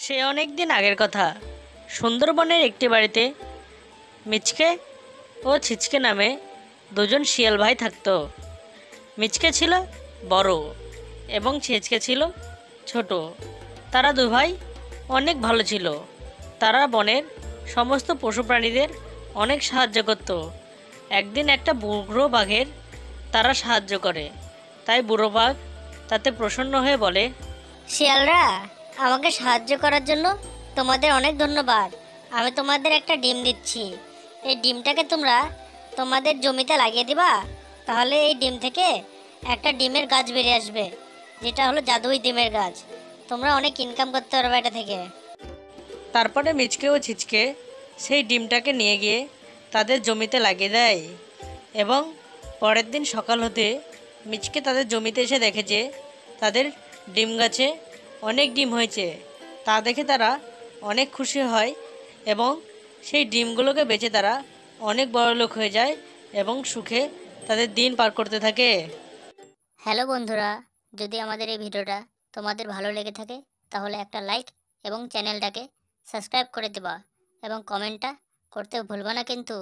সে অনেক দিন আগের কথা। সুন্দরবনের একটি বাড়িতে মিচকে ও ছিচকে নামে দুজন শিয়াল ভাই থাকতো। মিচকে ছিল বড় এবং ছিচকে ছিল ছোট। তারা দু ভাই অনেক ভালো ছিল। তারা বনের সমস্ত পশু প্রাণীদের অনেক সাহায্য করত। একদিন একটা বুড়ো বাঘের তারা সাহায্য করে, তাই বুড়ো বাঘ তাতে প্রসন্ন হয়ে বলে, শিয়ালরা, আমাকে সাহায্য করার জন্য তোমাদের অনেক ধন্যবাদ। আমি তোমাদের একটা ডিম দিচ্ছি। এই ডিমটাকে তোমরা তোমাদের জমিতে লাগিয়ে দিবা। তাহলে এই ডিম থেকে একটা ডিমের গাছ বেরিয়ে আসবে, যেটা হলো জাদুই ডিমের গাছ। তোমরা অনেক ইনকাম করতে পারবে এটা থেকে। তারপরে মিচকে ও ছিচকে সেই ডিমটাকে নিয়ে গিয়ে তাদের জমিতে লাগিয়ে দেয়। এবং পরের দিন সকাল হতে মিচকে তাদের জমিতে এসে দেখে যে তাদের ডিম গাছে অনেক ডিম হয়েছে। তা দেখে তারা অনেক খুশি হয় এবং সেই ডিমগুলোকে বেচে তারা অনেক বড়লোক হয়ে যায় এবং সুখে তাদের দিন পার করতে থাকে। হ্যালো বন্ধুরা, যদি আমাদের এই ভিডিওটা তোমাদের ভালো লেগে থাকে তাহলে একটা লাইক এবং চ্যানেলটাকে সাবস্ক্রাইব করে দেবা এবং কমেন্টটা করতে ভুলবা না কিন্তু।